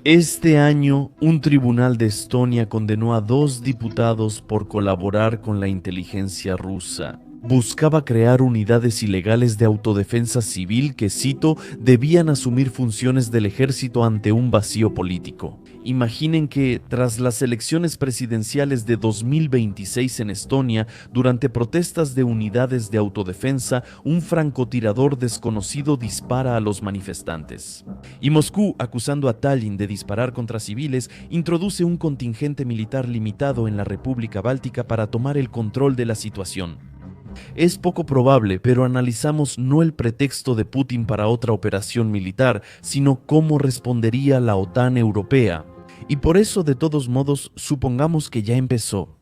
Este año, un tribunal de Estonia condenó a 2 diputados por colaborar con la inteligencia rusa. Buscaba crear unidades ilegales de autodefensa civil que, cito, debían asumir funciones del ejército ante un vacío político. Imaginen que, tras las elecciones presidenciales de 2026 en Estonia, durante protestas de unidades de autodefensa, un francotirador desconocido dispara a los manifestantes. Y Moscú, acusando a Tallinn de disparar contra civiles, introduce un contingente militar limitado en la República Báltica para tomar el control de la situación. Es poco probable, pero analizamos no el pretexto de Putin para otra operación militar, sino cómo respondería la OTAN europea. Y por eso, de todos modos, supongamos que ya empezó.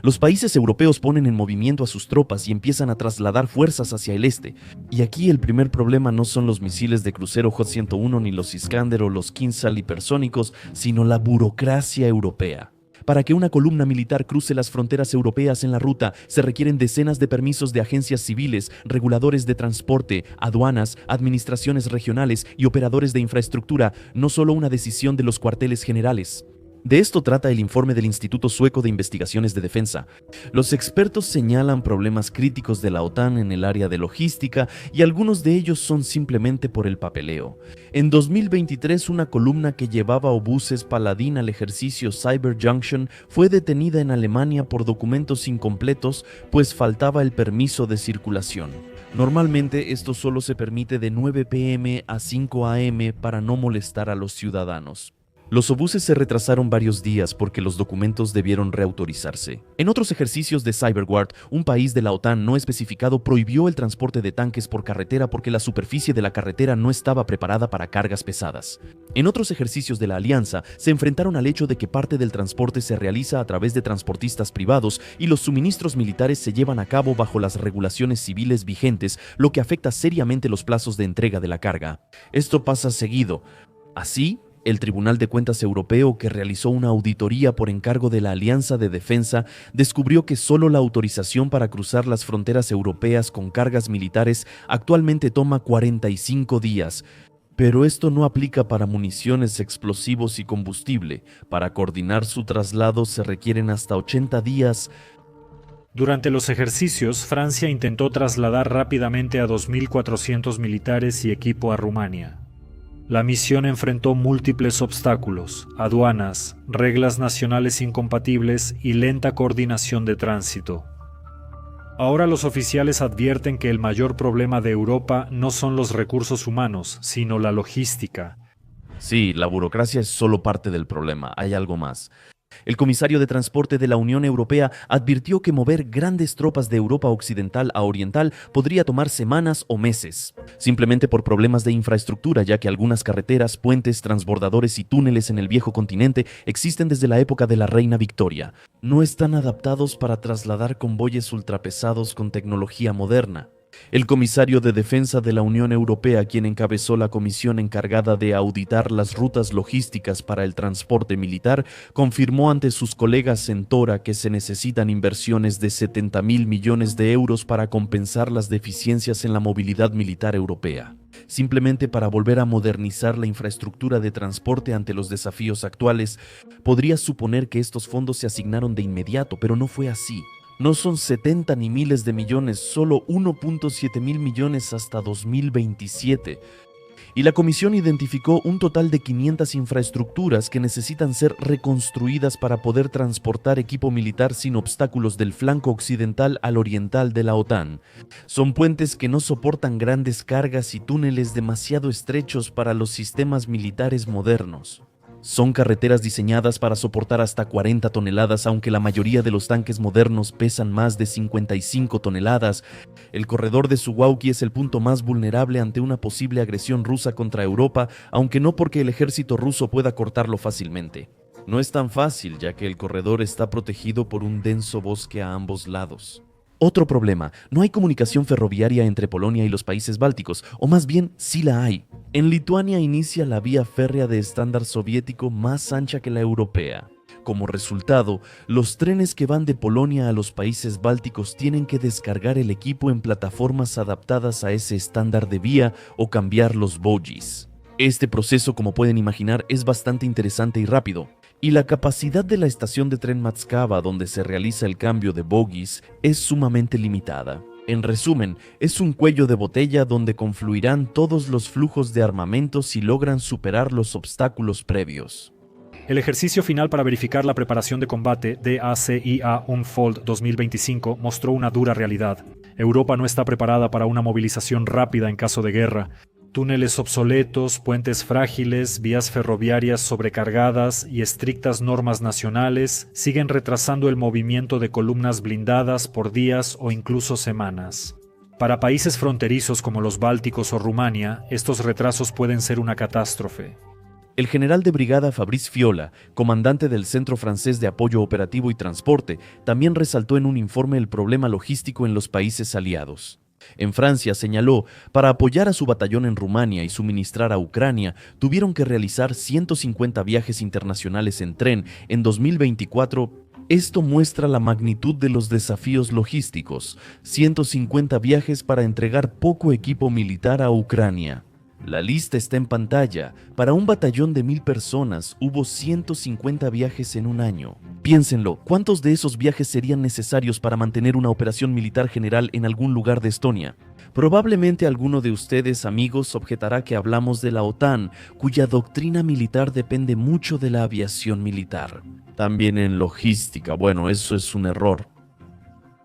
Los países europeos ponen en movimiento a sus tropas y empiezan a trasladar fuerzas hacia el este. Y aquí el primer problema no son los misiles de crucero J-101 ni los Iskander o los Kinzhal hipersónicos, sino la burocracia europea. Para que una columna militar cruce las fronteras europeas en la ruta, se requieren decenas de permisos de agencias civiles, reguladores de transporte, aduanas, administraciones regionales y operadores de infraestructura, no solo una decisión de los cuarteles generales. De esto trata el informe del Instituto Sueco de Investigaciones de Defensa. Los expertos señalan problemas críticos de la OTAN en el área de logística y algunos de ellos son simplemente por el papeleo. En 2023, una columna que llevaba obuses Paladín al ejercicio Cyber Junction fue detenida en Alemania por documentos incompletos, pues faltaba el permiso de circulación. Normalmente esto solo se permite de 9 p.m. a 5 a.m. para no molestar a los ciudadanos. Los obuses se retrasaron varios días porque los documentos debieron reautorizarse. En otros ejercicios de CyberGuard, un país de la OTAN no especificado prohibió el transporte de tanques por carretera porque la superficie de la carretera no estaba preparada para cargas pesadas. En otros ejercicios de la alianza, se enfrentaron al hecho de que parte del transporte se realiza a través de transportistas privados y los suministros militares se llevan a cabo bajo las regulaciones civiles vigentes, lo que afecta seriamente los plazos de entrega de la carga. Esto pasa seguido. Así, el Tribunal de Cuentas Europeo, que realizó una auditoría por encargo de la Alianza de Defensa, descubrió que solo la autorización para cruzar las fronteras europeas con cargas militares actualmente toma 45 días. Pero esto no aplica para municiones, explosivos y combustible. Para coordinar su traslado se requieren hasta 80 días. Durante los ejercicios, Francia intentó trasladar rápidamente a 2.400 militares y equipo a Rumania. La misión enfrentó múltiples obstáculos, aduanas, reglas nacionales incompatibles y lenta coordinación de tránsito. Ahora los oficiales advierten que el mayor problema de Europa no son los recursos humanos, sino la logística. Sí, la burocracia es solo parte del problema, hay algo más. El comisario de Transporte de la Unión Europea advirtió que mover grandes tropas de Europa occidental a oriental podría tomar semanas o meses, simplemente por problemas de infraestructura, ya que algunas carreteras, puentes, transbordadores y túneles en el viejo continente existen desde la época de la Reina Victoria. No están adaptados para trasladar convoyes ultrapesados con tecnología moderna. El comisario de Defensa de la Unión Europea, quien encabezó la comisión encargada de auditar las rutas logísticas para el transporte militar, confirmó ante sus colegas en Tora que se necesitan inversiones de 70.000 millones de euros para compensar las deficiencias en la movilidad militar europea. Simplemente para volver a modernizar la infraestructura de transporte ante los desafíos actuales, podría suponer que estos fondos se asignaron de inmediato, pero no fue así. No son 70 ni miles de millones, solo 1.7 mil millones hasta 2027. Y la comisión identificó un total de 500 infraestructuras que necesitan ser reconstruidas para poder transportar equipo militar sin obstáculos del flanco occidental al oriental de la OTAN. Son puentes que no soportan grandes cargas y túneles demasiado estrechos para los sistemas militares modernos. Son carreteras diseñadas para soportar hasta 40 toneladas, aunque la mayoría de los tanques modernos pesan más de 55 toneladas. El corredor de Suwałki es el punto más vulnerable ante una posible agresión rusa contra Europa, aunque no porque el ejército ruso pueda cortarlo fácilmente. No es tan fácil, ya que el corredor está protegido por un denso bosque a ambos lados. Otro problema, no hay comunicación ferroviaria entre Polonia y los países bálticos, o más bien, sí la hay. En Lituania inicia la vía férrea de estándar soviético más ancha que la europea. Como resultado, los trenes que van de Polonia a los países bálticos tienen que descargar el equipo en plataformas adaptadas a ese estándar de vía o cambiar los bogies. Este proceso, como pueden imaginar, es bastante interesante y rápido, y la capacidad de la estación de tren Matskava, donde se realiza el cambio de bogies, es sumamente limitada. En resumen, es un cuello de botella donde confluirán todos los flujos de armamento si logran superar los obstáculos previos. El ejercicio final para verificar la preparación de combate DACIA Unfold 2025 mostró una dura realidad. Europa no está preparada para una movilización rápida en caso de guerra. Túneles obsoletos, puentes frágiles, vías ferroviarias sobrecargadas y estrictas normas nacionales siguen retrasando el movimiento de columnas blindadas por días o incluso semanas. Para países fronterizos como los Bálticos o Rumania, estos retrasos pueden ser una catástrofe. El general de brigada Fabrice Fiola, comandante del Centro Francés de Apoyo Operativo y Transporte, también resaltó en un informe el problema logístico en los países aliados. En Francia, señaló, para apoyar a su batallón en Rumania y suministrar a Ucrania, tuvieron que realizar 150 viajes internacionales en tren en 2024. Esto muestra la magnitud de los desafíos logísticos, 150 viajes para entregar poco equipo militar a Ucrania. La lista está en pantalla. Para un batallón de 1000 personas, hubo 150 viajes en un año. Piénsenlo, ¿cuántos de esos viajes serían necesarios para mantener una operación militar general en algún lugar de Estonia? Probablemente alguno de ustedes, amigos, objetará que hablamos de la OTAN, cuya doctrina militar depende mucho de la aviación militar. También en logística, bueno, eso es un error.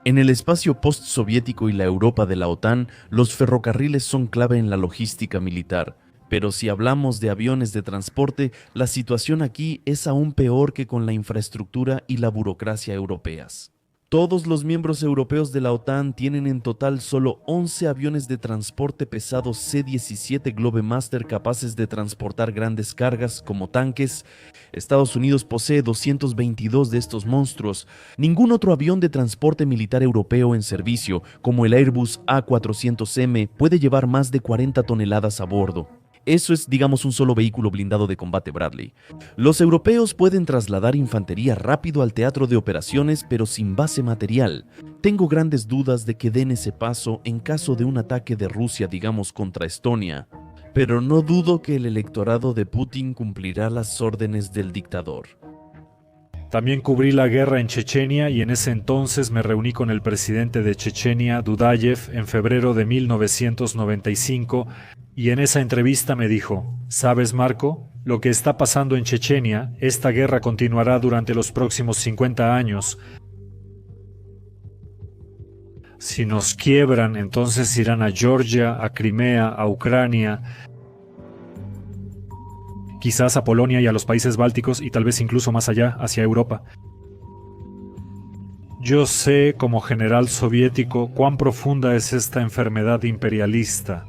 En el espacio postsoviético y la Europa de la OTAN, los ferrocarriles son clave en la logística militar. Pero si hablamos de aviones de transporte, la situación aquí es aún peor que con la infraestructura y la burocracia europeas. Todos los miembros europeos de la OTAN tienen en total solo 11 aviones de transporte pesado C-17 Globemaster capaces de transportar grandes cargas como tanques. Estados Unidos posee 222 de estos monstruos. Ningún otro avión de transporte militar europeo en servicio, como el Airbus A400M, puede llevar más de 40 toneladas a bordo. Eso es, digamos, un solo vehículo blindado de combate Bradley. Los europeos pueden trasladar infantería rápido al teatro de operaciones, pero sin base material. Tengo grandes dudas de que den ese paso en caso de un ataque de Rusia, digamos, contra Estonia. Pero no dudo que el electorado de Putin cumplirá las órdenes del dictador. También cubrí la guerra en Chechenia y en ese entonces me reuní con el presidente de Chechenia, Dudayev, en febrero de 1995, y en esa entrevista me dijo: ¿sabes, Marco? Lo que está pasando en Chechenia, esta guerra continuará durante los próximos 50 años. Si nos quiebran, entonces irán a Georgia, a Crimea, a Ucrania, quizás a Polonia y a los países bálticos y tal vez incluso más allá, hacia Europa. Yo sé, como general soviético, cuán profunda es esta enfermedad imperialista.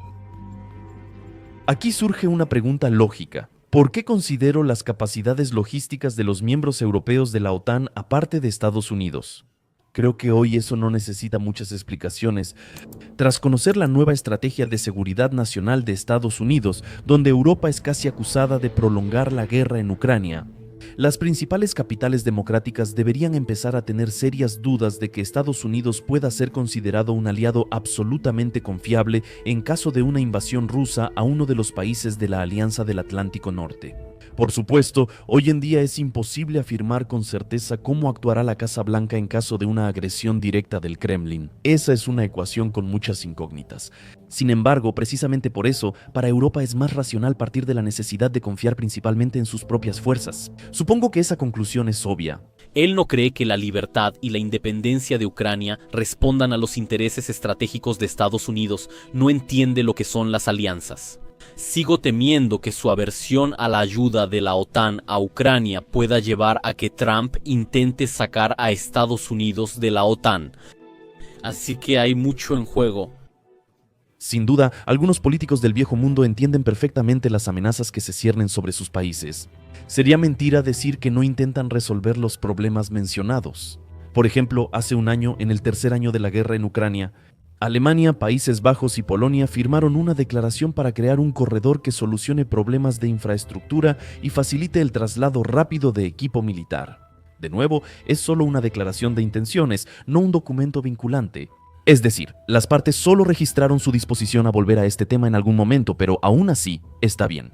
Aquí surge una pregunta lógica. ¿Por qué considero las capacidades logísticas de los miembros europeos de la OTAN aparte de Estados Unidos? Creo que hoy eso no necesita muchas explicaciones. Tras conocer la nueva estrategia de seguridad nacional de Estados Unidos, donde Europa es casi acusada de prolongar la guerra en Ucrania, las principales capitales democráticas deberían empezar a tener serias dudas de que Estados Unidos pueda ser considerado un aliado absolutamente confiable en caso de una invasión rusa a uno de los países de la Alianza del Atlántico Norte. Por supuesto, hoy en día es imposible afirmar con certeza cómo actuará la Casa Blanca en caso de una agresión directa del Kremlin. Esa es una ecuación con muchas incógnitas. Sin embargo, precisamente por eso, para Europa es más racional partir de la necesidad de confiar principalmente en sus propias fuerzas. Supongo que esa conclusión es obvia. Él no cree que la libertad y la independencia de Ucrania respondan a los intereses estratégicos de Estados Unidos. No entiende lo que son las alianzas. Sigo temiendo que su aversión a la ayuda de la OTAN a Ucrania pueda llevar a que Trump intente sacar a Estados Unidos de la OTAN. Así que hay mucho en juego. Sin duda, algunos políticos del viejo mundo entienden perfectamente las amenazas que se ciernen sobre sus países. Sería mentira decir que no intentan resolver los problemas mencionados. Por ejemplo, hace un año, en el tercer año de la guerra en Ucrania, Alemania, Países Bajos y Polonia firmaron una declaración para crear un corredor que solucione problemas de infraestructura y facilite el traslado rápido de equipo militar. De nuevo, es solo una declaración de intenciones, no un documento vinculante. Es decir, las partes solo registraron su disposición a volver a este tema en algún momento, pero aún así, está bien.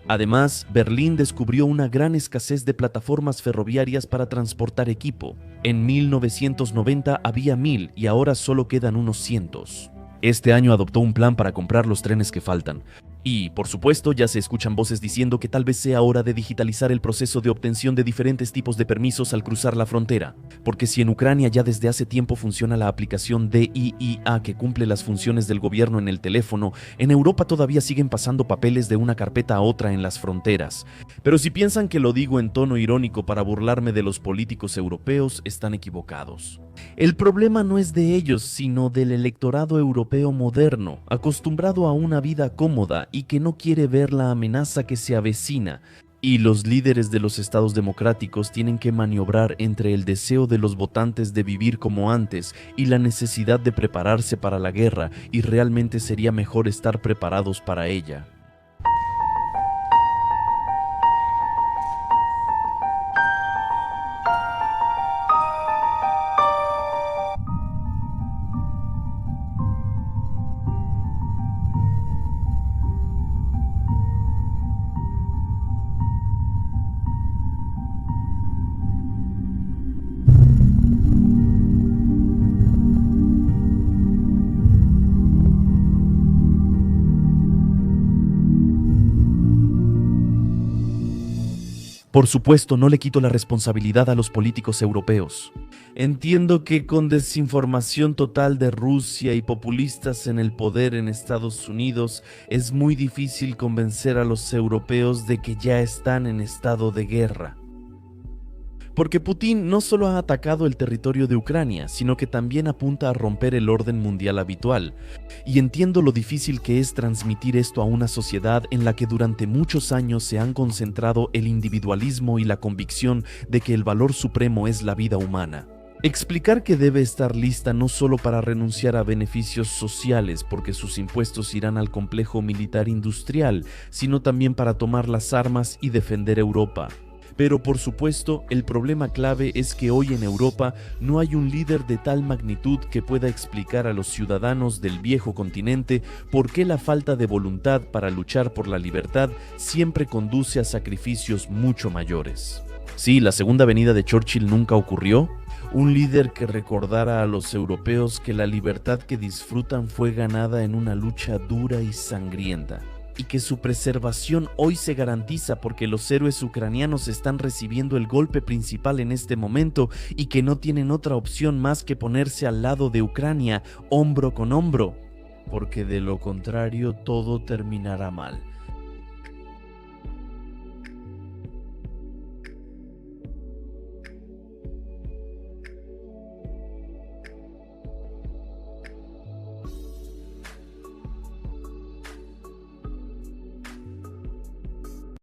Además, Berlín descubrió una gran escasez de plataformas ferroviarias para transportar equipo. En 1990 había 1000 y ahora solo quedan unos cientos. Este año adoptó un plan para comprar los trenes que faltan. Y, por supuesto, ya se escuchan voces diciendo que tal vez sea hora de digitalizar el proceso de obtención de diferentes tipos de permisos al cruzar la frontera. Porque si en Ucrania ya desde hace tiempo funciona la aplicación DIIA que cumple las funciones del gobierno en el teléfono, en Europa todavía siguen pasando papeles de una carpeta a otra en las fronteras. Pero si piensan que lo digo en tono irónico para burlarme de los políticos europeos, están equivocados. El problema no es de ellos, sino del electorado europeo moderno, acostumbrado a una vida cómoda y que no quiere ver la amenaza que se avecina. Y los líderes de los estados democráticos tienen que maniobrar entre el deseo de los votantes de vivir como antes y la necesidad de prepararse para la guerra, y realmente sería mejor estar preparados para ella. Por supuesto, no le quito la responsabilidad a los políticos europeos. Entiendo que con desinformación total de Rusia y populistas en el poder en Estados Unidos, es muy difícil convencer a los europeos de que ya están en estado de guerra. Porque Putin no solo ha atacado el territorio de Ucrania, sino que también apunta a romper el orden mundial habitual. Y entiendo lo difícil que es transmitir esto a una sociedad en la que durante muchos años se han concentrado el individualismo y la convicción de que el valor supremo es la vida humana. Explicar que debe estar lista no solo para renunciar a beneficios sociales porque sus impuestos irán al complejo militar industrial, sino también para tomar las armas y defender Europa. Pero por supuesto, el problema clave es que hoy en Europa no hay un líder de tal magnitud que pueda explicar a los ciudadanos del viejo continente por qué la falta de voluntad para luchar por la libertad siempre conduce a sacrificios mucho mayores. Sí, la segunda venida de Churchill nunca ocurrió. Un líder que recordara a los europeos que la libertad que disfrutan fue ganada en una lucha dura y sangrienta, y que su preservación hoy se garantiza porque los héroes ucranianos están recibiendo el golpe principal en este momento y que no tienen otra opción más que ponerse al lado de Ucrania, hombro con hombro, porque de lo contrario todo terminará mal.